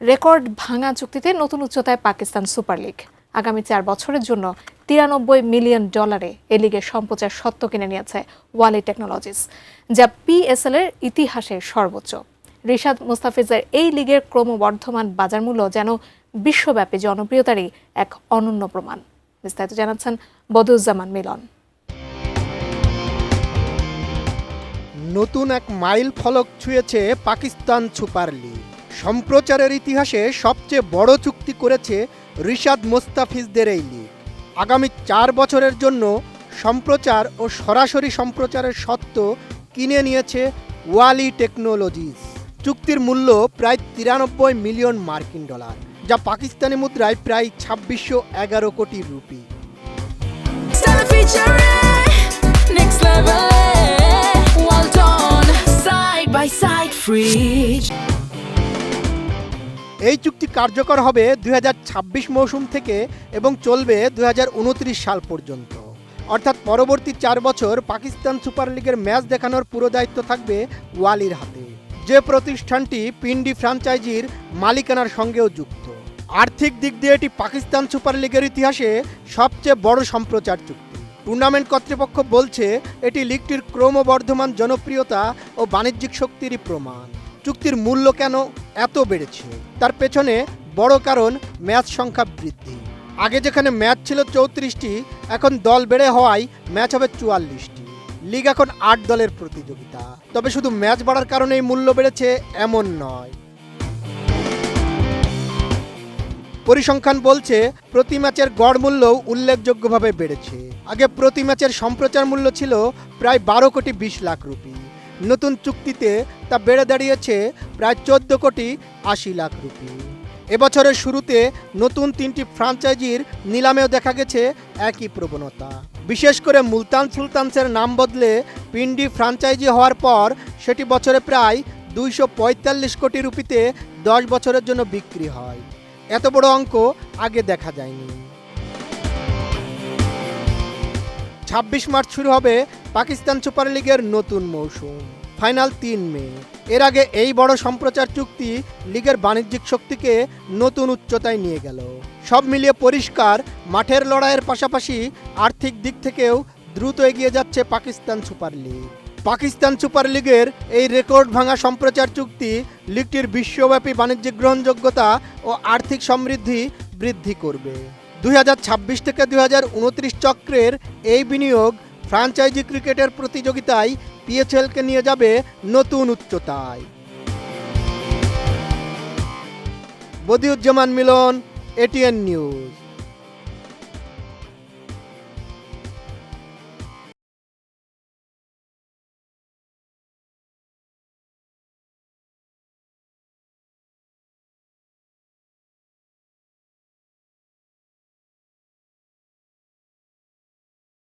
Record ভাঙা চুক্তিতে নতুন উচ্চতায় পাকিস্তান সুপার লিগ। আগামী 4 বছরের জন্য $93 মিলিয়ন এ লিগের সম্প্রচার স্বত্ব কিনে নিয়েছে ওয়ালি টেকনোলজিস, যা পিএসএল এর ইতিহাসের সর্বোচ্চ। রিশাদ মুস্তাফিজের এই লিগের ক্রমবর্ধমান বাজার মূল্য যেন বিশ্বব্যাপী জনপ্রিয়তারই এক অনন্য প্রমাণ। বিস্তারিত জানাচ্ছেন বদিউজ্জামান মিলন। নতুন এক মাইল ফলক ছুঁয়েছে পাকিস্তান সুপার লিগ। সম্প্রচারের ইতিহাসে সবচেয়ে বড় চুক্তি করেছে রিশাদ মুস্তাফিজদের এই লিগ। আগামী 4 বছরের জন্য সম্প্রচার ও সরাসরি সম্প্রচারের স্বত্ব কিনে নিয়েছে ওয়ালি টেকনোলজিস। চুক্তির মূল্য প্রায় $93 মিলিয়ন, যা পাকিস্তানি মুদ্রায় প্রায় 2611 কোটি রুপি। এই চুক্তি কার্যকর হবে 2026 মৌসুম থেকে এবং চলবে 2029 সাল পর্যন্ত। অর্থাৎ পরবর্তী 4 বছর পাকিস্তান সুপার লিগের ম্যাচ দেখানোর পুরো দায়িত্ব থাকবে ওয়ালির হাতে, যে প্রতিষ্ঠানটি পিন্ডি ফ্র্যাঞ্চাইজির মালিকানার সঙ্গেও যুক্ত। আর্থিক দিক দিয়ে এটি পাকিস্তান সুপার লিগের ইতিহাসে সবচেয়ে বড় সম্প্রচার চুক্তি। টুর্নামেন্ট কর্তৃপক্ষ বলছে এটি লিগটির ক্রমবর্ধমান জনপ্রিয়তা ও বাণিজ্যিক শক্তিরই প্রমাণ। চুক্তির মূল্য কেন এত বেড়েছে তার পেছনে বড় কারণ ম্যাচ সংখ্যা বৃদ্ধি। আগে যেখানে ম্যাচ ছিল 34টি, এখন দল বেড়ে হওয়ায় ম্যাচ হবে 44টি। লিগ এখন 8 দলের প্রতিযোগিতা। তবে শুধু ম্যাচ বাড়ার কারণেই মূল্য বেড়েছে এমন নয়। পরিসংখ্যান বলছে প্রতি ম্যাচের গড় মূল্যও উল্লেখযোগ্যভাবে বেড়েছে। আগে প্রতি ম্যাচের সম্প্রচার মূল্য ছিল প্রায় 12 কোটি 20 লাখ রুপি। নতুন চুক্তিতে তা বেড়ে দাঁড়িয়েছে প্রায় 14 কোটি 80 লাখ রুপি। এবছরের শুরুতে নতুন 3টি ফ্র্যাঞ্চাইজির নিলামেও দেখা গেছে একই প্রবণতা। বিশেষ করে মুলতান সুলতানসের নাম বদলে পিন্ডি ফ্র্যাঞ্চাইজি হওয়ার পর সেটি বছরে প্রায় 245 কোটি রুপিতে 10 বছরের জন্য বিক্রি হয়। এত বড় অঙ্ক আগে দেখা যায়নি। 26 মার্চ শুরু হবে পাকিস্তান সুপার লিগের নতুন মৌসুম, ফাইনাল 3 মে। এর আগে এই বড় সম্প্রচার চুক্তি লিগের বাণিজ্যিক শক্তিকে নতুন উচ্চতায় নিয়ে গেল। সব মিলিয়ে পরিষ্কার, মাঠের লড়াইয়ের পাশাপাশি আর্থিক দিক থেকেও দ্রুত এগিয়ে যাচ্ছে Pakistan super league. Pakistan super লিগের এই রেকর্ড ভাঙা সম্প্রচার চুক্তি লিগটির বিশ্বব্যাপী বাণিজ্যিক গ্রহণযোগ্যতা ও আর্থিক সমৃদ্ধি বৃদ্ধি করবে। 2026 থেকে 2029 চক্রের এই বিনিয়োগ ফ্র্যাঞ্চাইজি ক্রিকেটের প্রতিযোগিতায় পিএসএলকে নিয়ে যাবে নতুন উচ্চতায়। বদিউজ্জামান মিলন, এটিএন নিউজ।